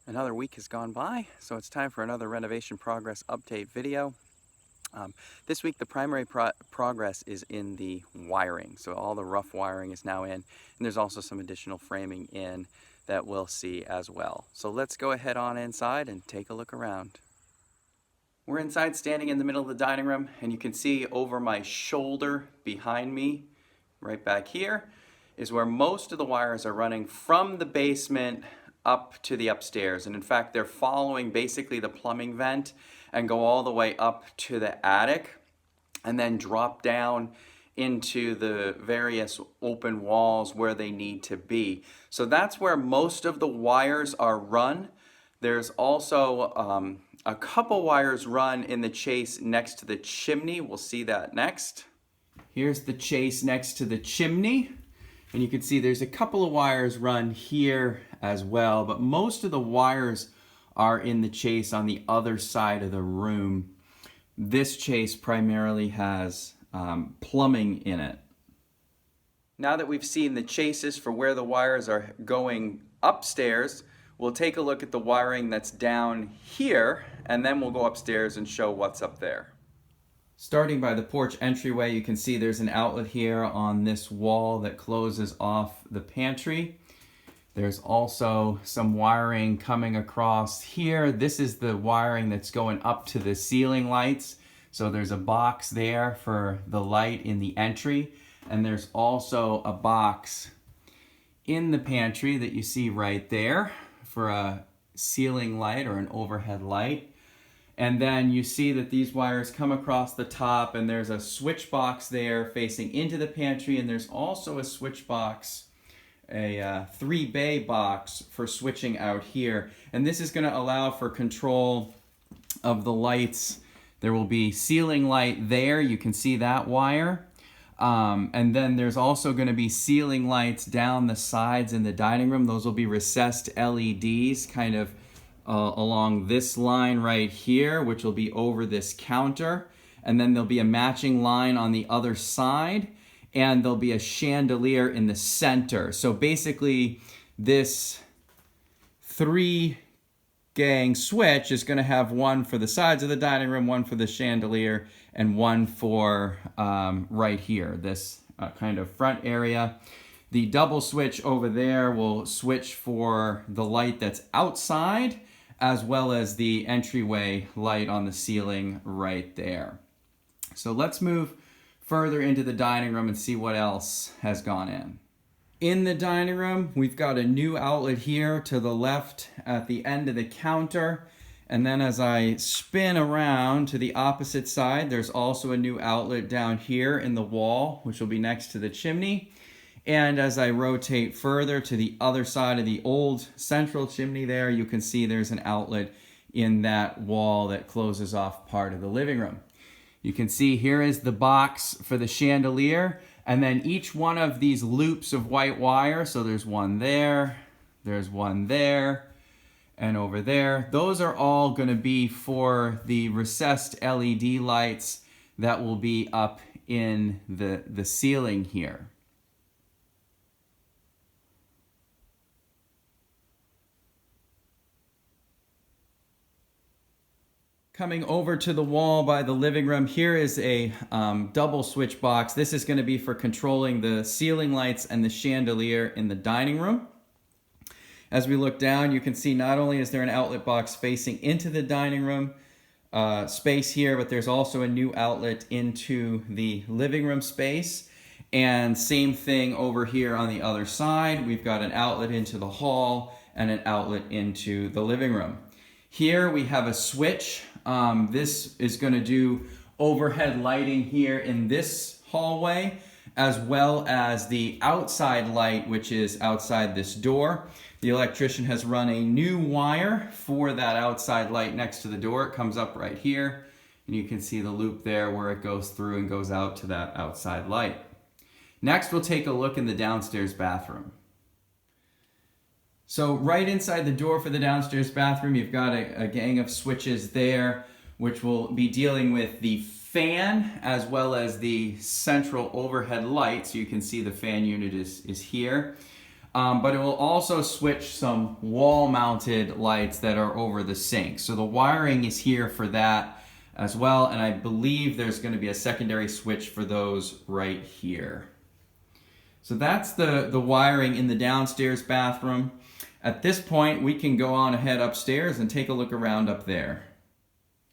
Another week has gone by, so it's time for another renovation progress update video. This week the primary progress is in the wiring, so all the rough wiring is now in, and there's also some additional framing in that we'll see as well. So let's go ahead on inside and take a look around. We're inside, standing in the middle of the dining room, and you can see over my shoulder behind me, right back here, is where most of the wires are running from the basement up to the upstairs. And in fact, they're following basically the plumbing vent and go all the way up to the attic and then drop down into the various open walls where they need to be. So that's where most of the wires are run. There's also a couple wires run in the chase next to the chimney. We'll see that next. Here's the chase next to the chimney. And you can see there's a couple of wires run here as well, but most of the wires are in the chase on the other side of the room. This chase primarily has plumbing in it. Now that we've seen the chases for where the wires are going upstairs, we'll take a look at the wiring that's down here, and then we'll go upstairs and show what's up there. Starting by the porch entryway, you can see there's an outlet here on this wall that closes off the pantry. There's also some wiring coming across here. This is the wiring that's going up to the ceiling lights. So there's a box there for the light in the entry. And there's also a box in the pantry that you see right there for a ceiling light or an overhead light. And then you see that these wires come across the top, and there's a switch box there facing into the pantry, and there's also a switch box, a 3-bay box for switching out here. And this is going to allow for control of the lights. There will be ceiling light there. You can see that wire. And then there's also going to be ceiling lights down the sides in the dining room. Those will be recessed LEDs kind of along this line right here, which will be over this counter. And then there'll be a matching line on the other side, and there'll be a chandelier in the center. So basically, this 3-gang switch is going to have one for the sides of the dining room, one for the chandelier, and one for right here, this kind of front area. The double switch over there will switch for the light that's outside, as well as the entryway light on the ceiling right there. So let's move further into the dining room and see what else has gone in. In the dining room, we've got a new outlet here to the left at the end of the counter. And then as I spin around to the opposite side, there's also a new outlet down here in the wall, which will be next to the chimney. And as I rotate further to the other side of the old central chimney there, you can see there's an outlet in that wall that closes off part of the living room. You can see here is the box for the chandelier, and then each one of these loops of white wire, so there's one there, there's one there, and over there. Those are all going to be for the recessed LED lights that will be up in the ceiling here. Coming over to the wall by the living room, here is a double switch box. This is going to be for controlling the ceiling lights and the chandelier in the dining room. As we look down, you can see not only is there an outlet box facing into the dining room space here, but there's also a new outlet into the living room space. And same thing over here on the other side. We've got an outlet into the hall and an outlet into the living room. Here we have a switch. This is going to do overhead lighting here in this hallway, as well as the outside light, which is outside this door. The electrician has run a new wire for that outside light next to the door. It comes up right here, and you can see the loop there where it goes through and goes out to that outside light. Next, we'll take a look in the downstairs bathroom. So right inside the door for the downstairs bathroom, you've got a gang of switches there, which will be dealing with the fan as well as the central overhead light. So you can see the fan unit is here. but it will also switch some wall-mounted lights that are over the sink. So the wiring is here for that as well, and I believe there's going to be a secondary switch for those right here. So that's the wiring in the downstairs bathroom. At this point, we can go on ahead upstairs and take a look around up there.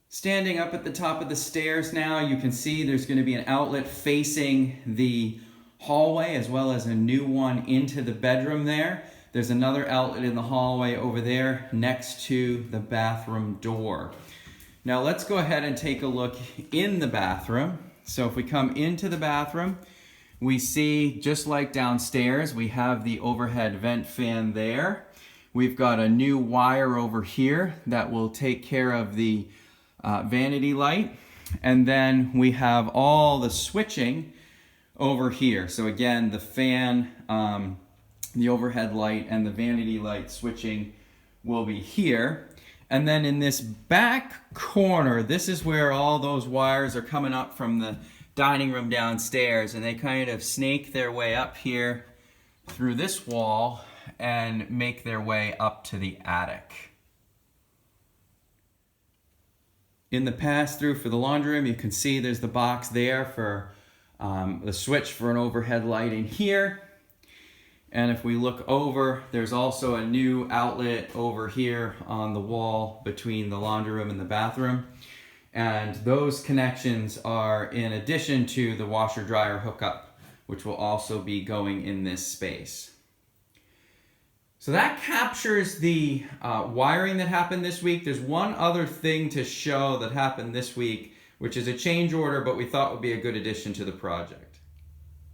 Standing up at the top of the stairs now, you can see there's going to be an outlet facing the hallway as well as a new one into the bedroom there. There's another outlet in the hallway over there next to the bathroom door. Now let's go ahead and take a look in the bathroom. So if we come into the bathroom, we see, just like downstairs, we have the overhead vent fan there. We've got a new wire over here that will take care of the vanity light. And then we have all the switching over here. So again, the fan, the overhead light, and the vanity light switching will be here. And then in this back corner, this is where all those wires are coming up from the dining room downstairs, and they kind of snake their way up here through this wall and make their way up to the attic. In the pass-through for the laundry room, you can see there's the box there for the switch for an overhead light in here. And if we look over, there's also a new outlet over here on the wall between the laundry room and the bathroom. And those connections are in addition to the washer-dryer hookup, which will also be going in this space. So that captures the wiring that happened this week. There's one other thing to show that happened this week, which is a change order, but we thought would be a good addition to the project.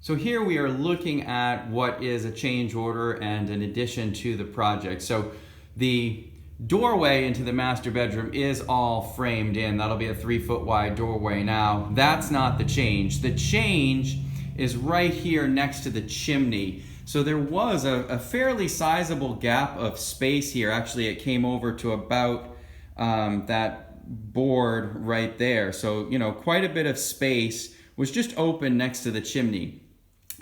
So here we are looking at what is a change order and an addition to the project. So the doorway into the master bedroom is all framed in. That'll be a 3-foot wide doorway now. That's not the change. The change is right here next to the chimney. So there was a fairly sizable gap of space here. Actually, it came over to about that board right there. So, you know, quite a bit of space was just open next to the chimney.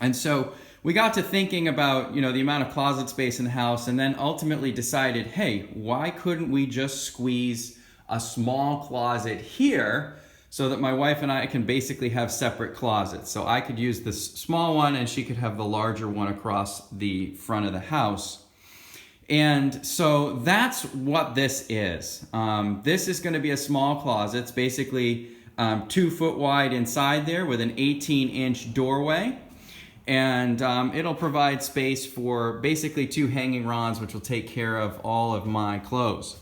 And so we got to thinking about, you know, the amount of closet space in the house, and then ultimately decided, hey, why couldn't we just squeeze a small closet here so that my wife and I can basically have separate closets? So I could use this small one and she could have the larger one across the front of the house. And so that's what this is. This is going to be a small closet. It's basically 2 foot wide inside there with an 18-inch doorway. And it'll provide space for basically 2 hanging rods, which will take care of all of my clothes.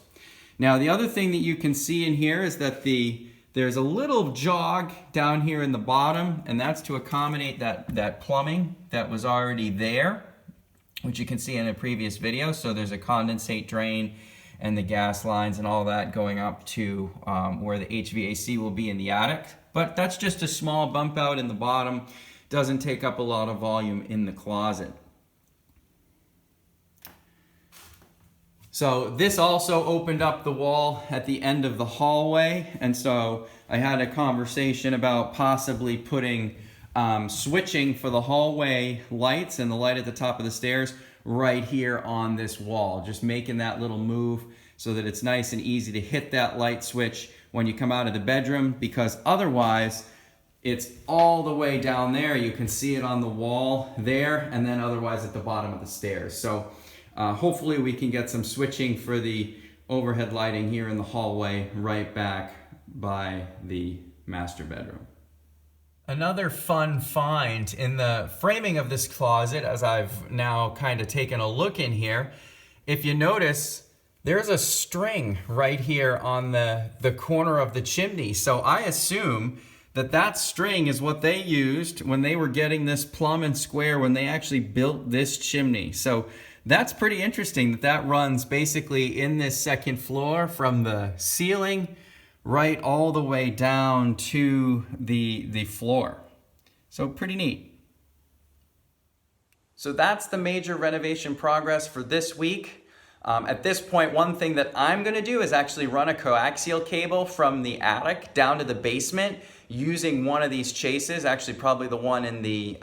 Now, the other thing that you can see in here is that there's a little jog down here in the bottom, and that's to accommodate that plumbing that was already there, which you can see in a previous video. So there's a condensate drain and the gas lines and all that going up to where the HVAC will be in the attic. But that's just a small bump out in the bottom. Doesn't take up a lot of volume in the closet. So this also opened up the wall at the end of the hallway, and so I had a conversation about possibly putting switching for the hallway lights and the light at the top of the stairs right here on this wall, just making that little move so that it's nice and easy to hit that light switch when you come out of the bedroom, because otherwise it's all the way down there. You can see it on the wall there, and then otherwise at the bottom of the stairs. So hopefully we can get some switching for the overhead lighting here in the hallway right back by the master bedroom. Another fun find in the framing of this closet, as I've now kind of taken a look in here, if you notice, there's a string right here on the corner of the chimney. So I assume that string is what they used when they were getting this plumb and square when they actually built this chimney. So that's pretty interesting that runs basically in this second floor from the ceiling right all the way down to the floor. So pretty neat. So that's the major renovation progress for this week. At this point, one thing that I'm going to do is actually run a coaxial cable from the attic down to the basement using one of these chases, actually probably the one in the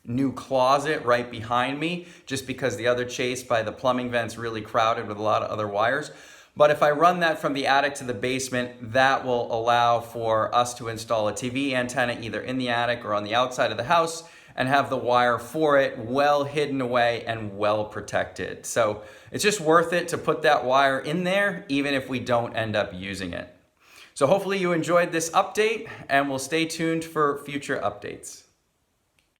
new closet right behind me, just because the other chase by the plumbing vent's really crowded with a lot of other wires. But if I run that from the attic to the basement, that will allow for us to install a TV antenna either in the attic or on the outside of the house, and have the wire for it well hidden away and well protected. So it's just worth it to put that wire in there, even if we don't end up using it. So hopefully you enjoyed this update, and we'll stay tuned for future updates.